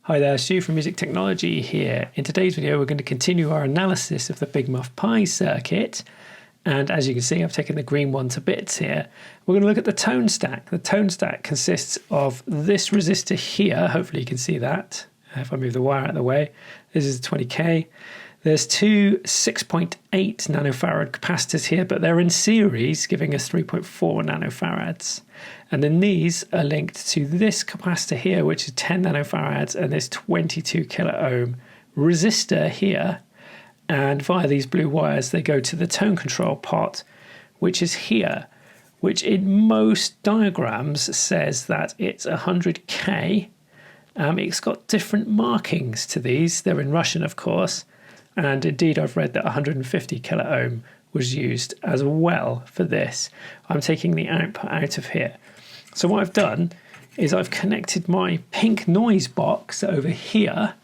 Hi there, Stu from Music Technology here. In today's video we're going to continue our analysis of the Big Muff Pi circuit, and as you can see I've taken the green one to bits here. We're going to look at the tone stack. The tone stack consists of this resistor here, hopefully you can see that if I move the wire out of the way. This is 20k. There's two 6.8 nanofarad capacitors here, but they're in series, giving us 3.4 nanofarads. And then these are linked to this capacitor here, which is 10 nanofarads, and this 22 kilo ohm resistor here. And via these blue wires, they go to the tone control pot, which is here, which in most diagrams says that it's 100k. It's got different markings to these. They're in Russian, of course. And indeed, I've read that 150 kilo ohm was used as well for this. I'm taking the output out of here. So what I've done is I've connected my pink noise box over here,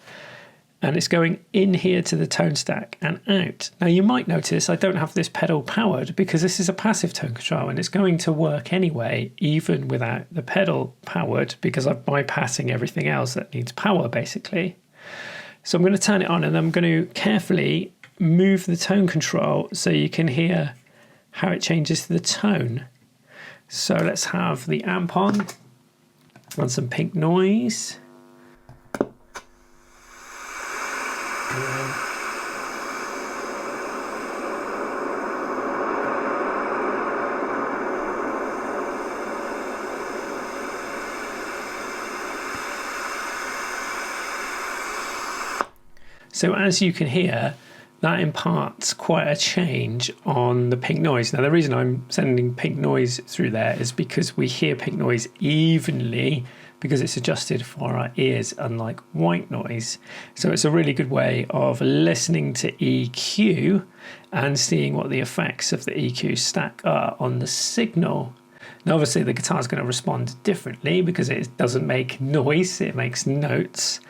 and it's going in here to the tone stack and out. Now you might notice I don't have this pedal powered because this is a passive tone control and it's going to work anyway, even without the pedal powered, because I'm bypassing everything else that needs power basically. So I'm going to turn it on and I'm going to carefully move the tone control so you can hear how it changes to the tone. So let's have the amp on some pink noise. So as you can hear, that imparts quite a change on the pink noise. Now the reason I'm sending pink noise through there is because we hear pink noise evenly because it's adjusted for our ears, unlike white noise. So it's a really good way of listening to EQ and seeing what the effects of the EQ stack are on the signal. Now obviously the guitar is going to respond differently because it doesn't make noise, it makes notes.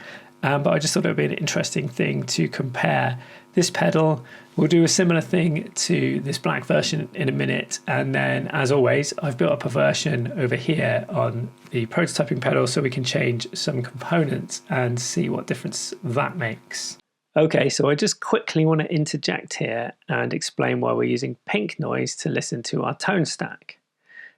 But I just thought it would be an interesting thing to compare this pedal. We'll do a similar thing to this black version in a minute. And then, as always, I've built up a version over here on the prototyping pedal so we can change some components and see what difference that makes. Okay, so I just quickly want to interject here and explain why we're using pink noise to listen to our tone stack.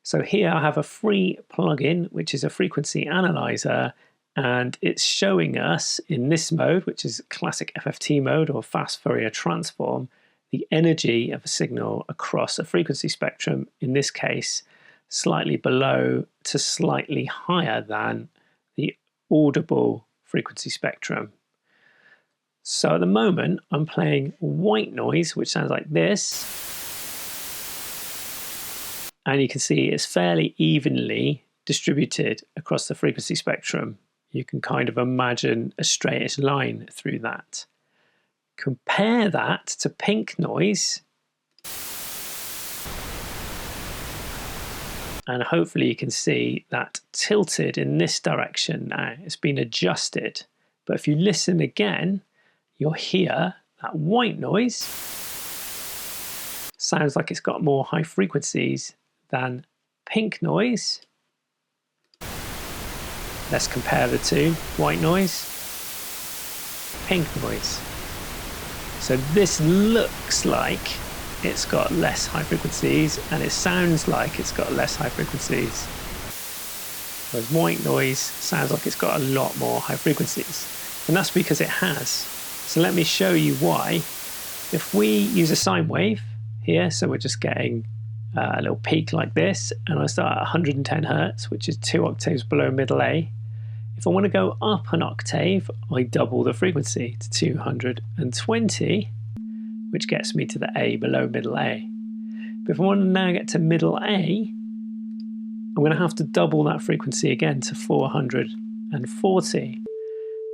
So here I have a free plugin, which is a frequency analyzer. And it's showing us in this mode, which is classic FFT mode or fast Fourier transform, the energy of a signal across a frequency spectrum, in this case, slightly below to slightly higher than the audible frequency spectrum. So at the moment, I'm playing white noise, which sounds like this. And you can see it's fairly evenly distributed across the frequency spectrum. You can kind of imagine a straightish line through that. Compare that to pink noise, and hopefully you can see that tilted in this direction now. It's been adjusted. But if you listen again, you'll hear that white noise sounds like it's got more high frequencies than pink noise. Let's compare the two, white noise, pink noise. So this looks like it's got less high frequencies and it sounds like it's got less high frequencies. Whereas white noise sounds like it's got a lot more high frequencies. And that's because it has. So let me show you why. If we use a sine wave here, so we're just getting a little peak like this, and I start at 110 Hertz, which is 2 octaves below middle A. If I want to go up an octave, I double the frequency to 220, which gets me to the A below middle A. But if I want to now get to middle A, I'm going to have to double that frequency again to 440.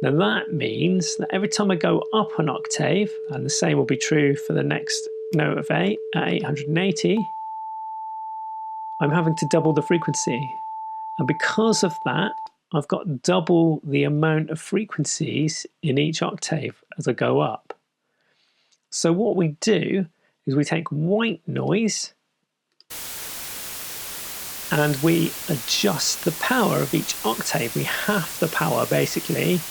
Now that means that every time I go up an octave, and the same will be true for the next note of A at 880, I'm having to double the frequency. And because of that, I've got double the amount of frequencies in each octave as I go up. So what we do is we take white noise and we adjust the power of each octave. We half the power basically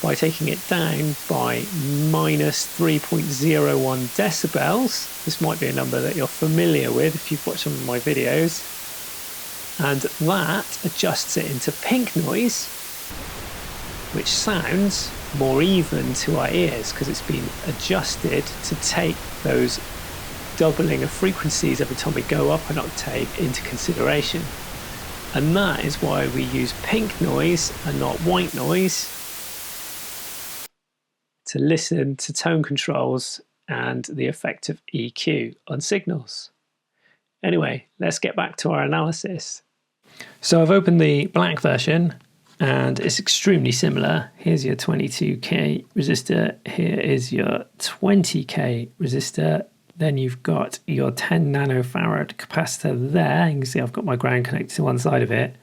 by taking it down by minus 3.01 decibels. This might be a number that you're familiar with if you've watched some of my videos. And that adjusts it into pink noise, which sounds more even to our ears because it's been adjusted to take those doubling of frequencies every time we go up an octave into consideration. And that is why we use pink noise and not white noise to listen to tone controls and the effect of EQ on signals. Anyway, let's get back to our analysis. So I've opened the black version and it's extremely similar. Here's your 22k resistor, here is your 20k resistor. Then you've got your 10 nanofarad capacitor there. You can see I've got my ground connected to one side of it.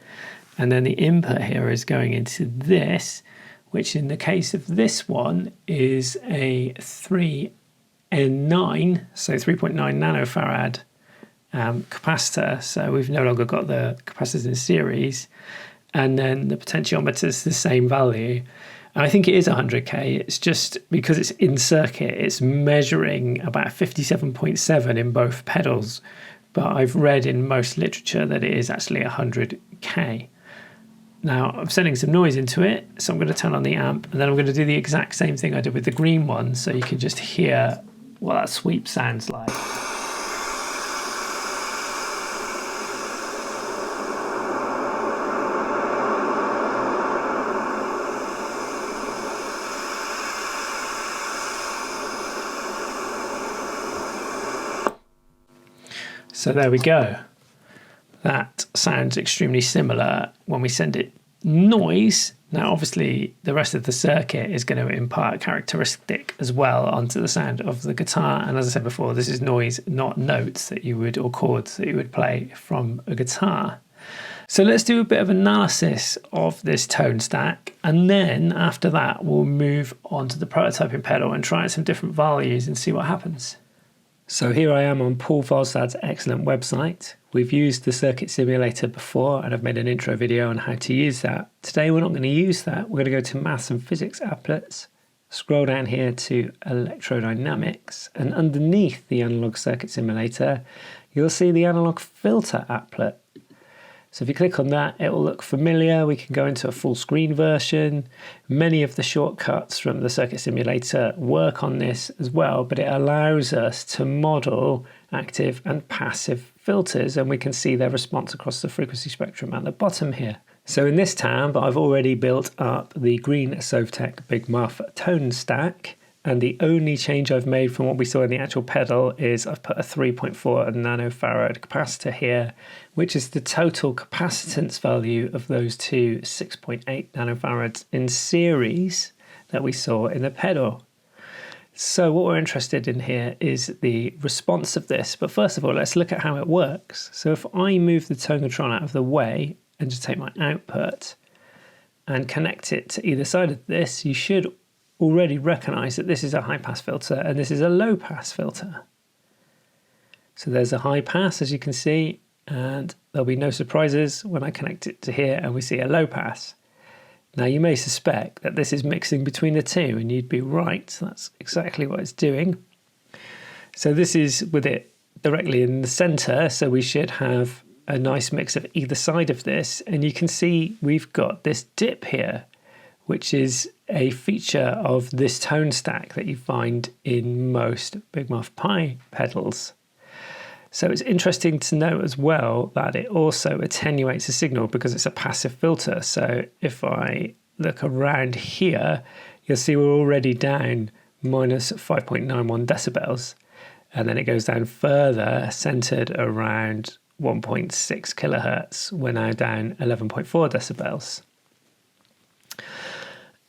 And then the input here is going into this, which in the case of this one is a 3N9, so 3.9 nanofarad capacitor. So we've no longer got the capacitors in series. And then the potentiometer is the same value. I think it is 100k, it's just because it's in circuit, it's measuring about 57.7 in both pedals, but I've read in most literature that it is actually 100k. Now I'm sending some noise into it, so I'm going to turn on the amp, and then I'm going to do the exact same thing I did with the green one, so you can just hear what that sweep sounds like. So there we go. That sounds extremely similar when we send it noise. Now obviously the rest of the circuit is going to impart characteristic as well onto the sound of the guitar, and as I said before, this is noise, not notes that you would, or chords that you would play from a guitar. So let's do a bit of analysis of this tone stack, and then after that we'll move on to the prototyping pedal and try some different values and see what happens. So here I am on Paul Falstad's excellent website. We've used the circuit simulator before and I've made an intro video on how to use that. Today we're not going to use that. We're going to go to Maths and Physics Applets, scroll down here to Electro-Harmonix, and underneath the analog circuit simulator you'll see the analog filter applet. So if you click on that, it will look familiar. We can go into a full screen version. Many of the shortcuts from the circuit simulator work on this as well, but it allows us to model active and passive filters, and we can see their response across the frequency spectrum at the bottom here. So in this tab, I've already built up the green Sovtek Big Muff tone stack. And the only change I've made from what we saw in the actual pedal is I've put a 3.4 nanofarad capacitor here, which is the total capacitance value of those two 6.8 nanofarads in series that we saw in the pedal. So what we're interested in here is the response of this. But first of all, let's look at how it works. So if I move the tone control out of the way and just take my output and connect it to either side of this, you should already recognize that this is a high pass filter and this is a low pass filter. So there's a high pass, as you can see, and there'll be no surprises when I connect it to here and we see a low pass. Now you may suspect that this is mixing between the two, and you'd be right. That's exactly what it's doing. So this is with it directly in the center, so we should have a nice mix of either side of this, and you can see we've got this dip here, which is a feature of this tone stack that you find in most Big Muff Pi pedals. So it's interesting to note as well that it also attenuates the signal because it's a passive filter. So if I look around here, you'll see we're already down minus 5.91 decibels. And then it goes down further, centered around 1.6 kilohertz. We're now down 11.4 decibels.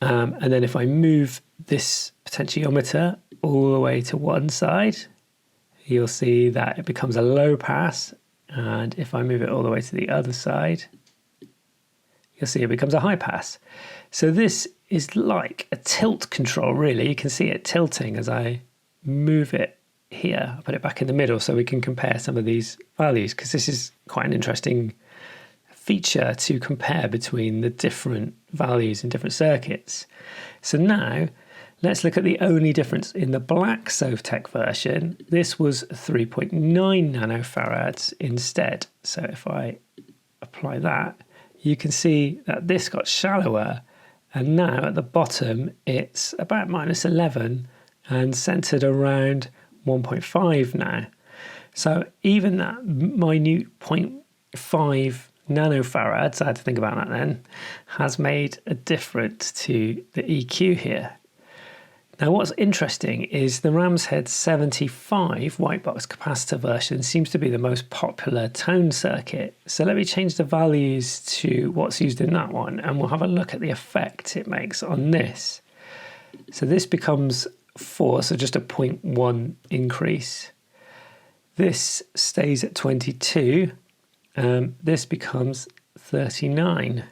And then if I move this potentiometer all the way to one side, you'll see that it becomes a low pass. And if I move it all the way to the other side, you'll see it becomes a high pass. So this is like a tilt control, really. You can see it tilting as I move it here. I'll put it back in the middle so we can compare some of these values, because this is quite an interesting feature to compare between the different values in different circuits. So now let's look at the only difference in the black Sovtech version. This was 3.9 nanofarads instead. So if I apply that, you can see that this got shallower, and now at the bottom it's about -11 and centered around 1.5 now. So even that minute 0.5 nanofarads, I had to think about that then, has made a difference to the EQ here. Now what's interesting is the Ram's Head 75 white box capacitor version seems to be the most popular tone circuit. So let me change the values to what's used in that one, and we'll have a look at the effect it makes on this. So this becomes 4, so just a 0.1 increase. This stays at 22. This becomes 39.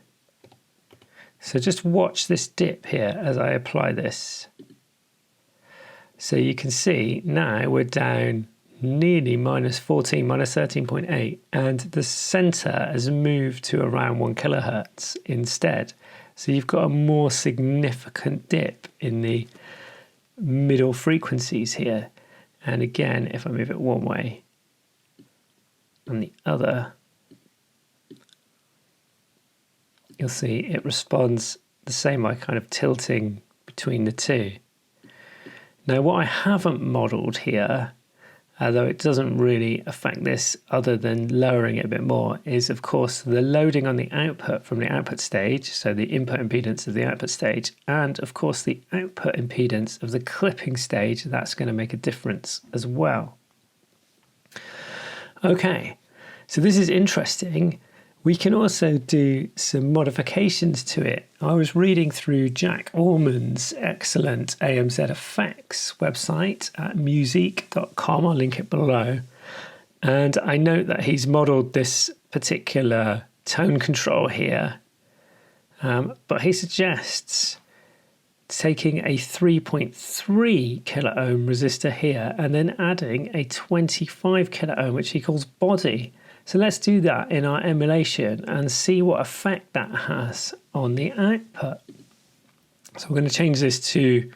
So just watch this dip here as I apply this. So you can see now we're down nearly -14, -13.8, and the center has moved to around 1 kilohertz instead. So you've got a more significant dip in the middle frequencies here. And again, if I move it one way and the other, you'll see it responds the same by kind of tilting between the two. Now what I haven't modelled here, although it doesn't really affect this other than lowering it a bit more, is of course the loading on the output from the output stage, so the input impedance of the output stage, and of course the output impedance of the clipping stage. That's going to make a difference as well. Okay, so this is interesting. We can also do some modifications to it. I was reading through Jack Orman's excellent AMZ Effects website at musique.com. I'll link it below. And I note that he's modelled this particular tone control here. But he suggests taking a 3.3 kilo ohm resistor here and then adding a 25 kilo ohm, which he calls body. So let's do that in our emulation and see what effect that has on the output. So we're going to change this to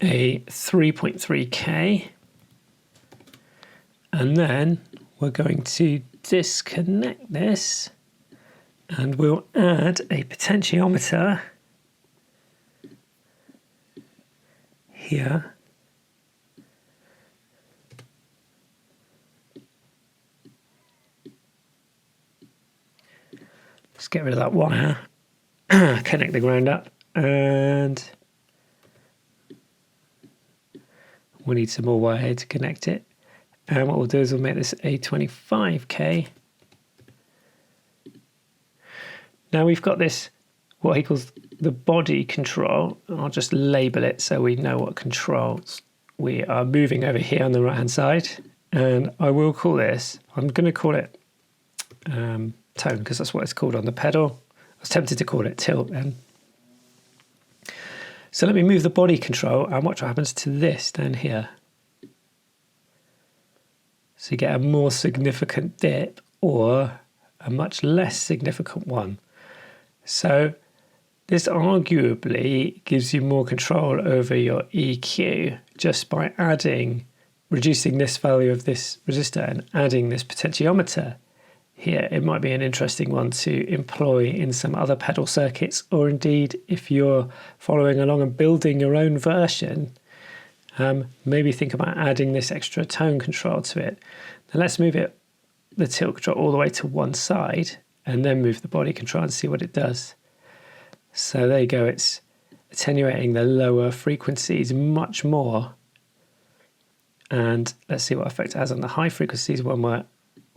a 3.3K, and then we're going to disconnect this and we'll add a potentiometer here. Let's get rid of that wire, connect the ground up, and we need some more wire here to connect it. And what we'll do is we'll make this a 25K. Now we've got this, what he calls the body control. I'll just label it so we know what controls we are moving over here on the right hand side. And I will call this, I'm going to call it tone, because that's what it's called on the pedal. I was tempted to call it tilt then. So let me move the body control and watch what happens to this down here. So you get a more significant dip or a much less significant one. So this arguably gives you more control over your EQ just by reducing this value of this resistor and adding this potentiometer. Here, it might be an interesting one to employ in some other pedal circuits, or indeed if you're following along and building your own version, maybe think about adding this extra tone control to it. Now let's move the tilt control all the way to one side and then move the body control and see what it does. So there you go, it's attenuating the lower frequencies much more. And let's see what effect it has on the high frequencies when we're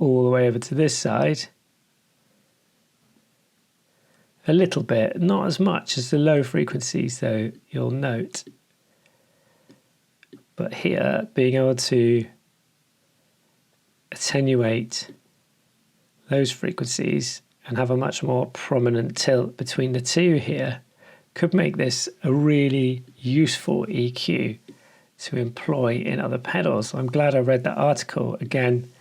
all the way over to this side. A little bit, not as much as the low frequencies though, you'll note. But here, being able to attenuate those frequencies and have a much more prominent tilt between the two here could make this a really useful EQ to employ in other pedals. I'm glad I read that article. Again,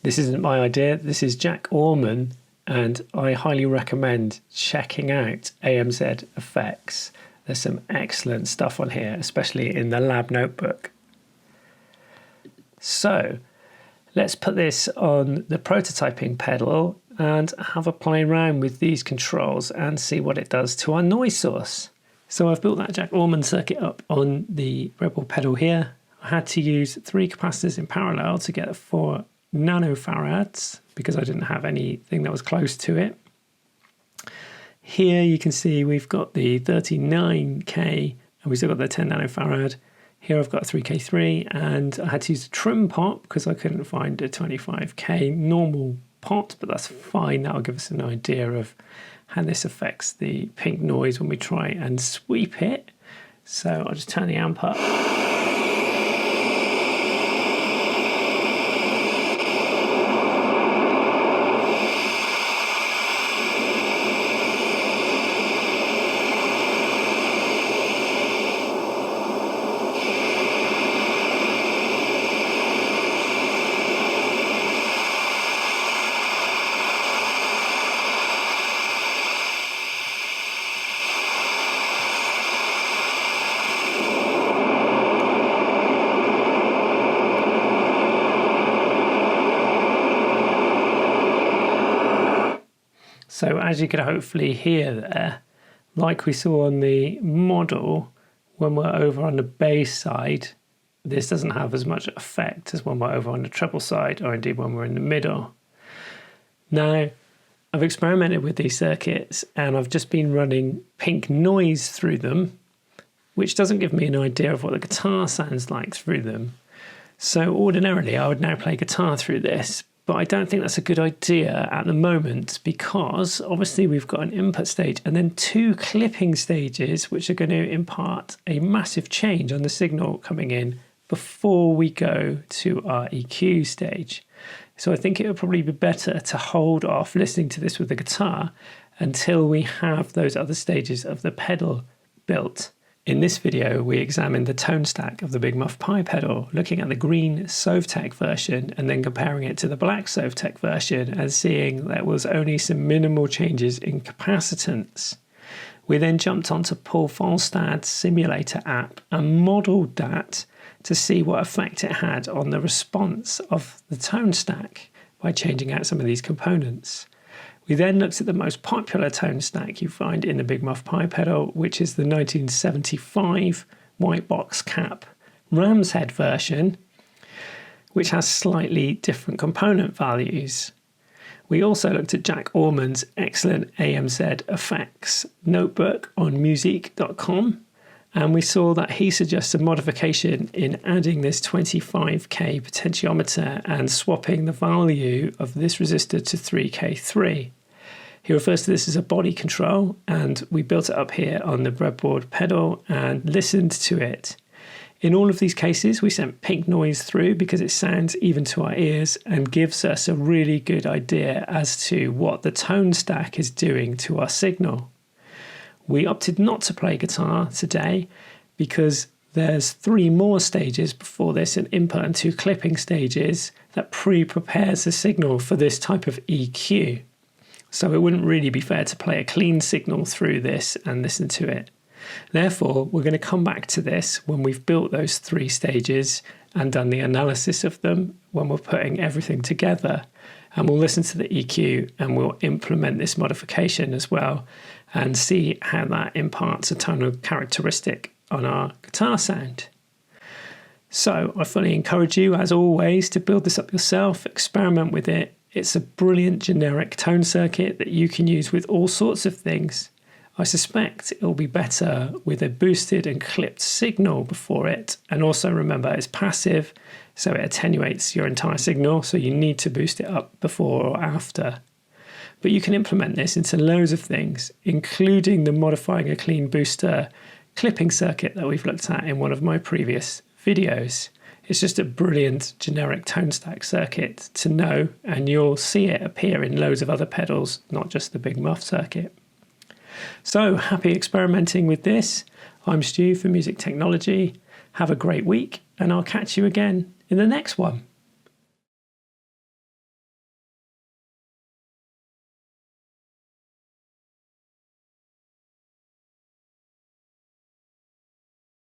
this isn't my idea, this is Jack Orman, and I highly recommend checking out AMZ Effects. There's some excellent stuff on here, especially in the lab notebook. So let's put this on the prototyping pedal and have a play around with these controls and see what it does to our noise source. So I've built that Jack Orman circuit up on the Rebel pedal here. I had to use 3 capacitors in parallel to get 4 nanofarads because I didn't have anything that was close to it. Here you can see we've got the 39K and we've still got the 10 nanofarad. Here I've got a 3K3 and I had to use a trim pot because I couldn't find a 25K normal pot, but that's fine. That'll give us an idea of how this affects the pink noise when we try and sweep it. So I'll just turn the amp up. So as you can hopefully hear there, like we saw on the model, when we're over on the bass side, this doesn't have as much effect as when we're over on the treble side, or indeed when we're in the middle. Now, I've experimented with these circuits and I've just been running pink noise through them, which doesn't give me an idea of what the guitar sounds like through them. So ordinarily I would now play guitar through this, but I don't think that's a good idea at the moment because obviously we've got an input stage and then 2 clipping stages which are going to impart a massive change on the signal coming in before we go to our EQ stage. So I think it would probably be better to hold off listening to this with the guitar until we have those other stages of the pedal built. In this video, we examined the tone stack of the Big Muff Pi pedal, looking at the green Sovtek version and then comparing it to the black Sovtek version and seeing there was only some minimal changes in capacitance. We then jumped onto Paul Falstad's simulator app and modelled that to see what effect it had on the response of the tone stack by changing out some of these components. We then looked at the most popular tone stack you find in the Big Muff Pi pedal, which is the 1975 white box cap ram's head version, which has slightly different component values. We also looked at Jack Orman's excellent AMZ Effects notebook on music.com, and we saw that he suggests a modification in adding this 25K potentiometer and swapping the value of this resistor to 3K3. He refers to this as a body control, and we built it up here on the breadboard pedal and listened to it. In all of these cases, we sent pink noise through because it sounds even to our ears and gives us a really good idea as to what the tone stack is doing to our signal. We opted not to play guitar today because there's 3 more stages before this, an input and 2 clipping stages that pre-prepares the signal for this type of EQ. So it wouldn't really be fair to play a clean signal through this and listen to it. Therefore, we're going to come back to this when we've built those 3 stages and done the analysis of them, when we're putting everything together. And we'll listen to the EQ and we'll implement this modification as well and see how that imparts a tonal characteristic on our guitar sound. So I fully encourage you, as always, to build this up yourself, experiment with it. It's a brilliant generic tone circuit that you can use with all sorts of things. I suspect it'll be better with a boosted and clipped signal before it. And also remember, it's passive, so it attenuates your entire signal, so you need to boost it up before or after. But you can implement this into loads of things, including the modifying a clean booster clipping circuit that we've looked at in one of my previous videos. It's just a brilliant generic tone stack circuit to know, and you'll see it appear in loads of other pedals, not just the Big Muff circuit. So happy experimenting with this. I'm Stu for Music Technology. Have a great week, and I'll catch you again in the next one.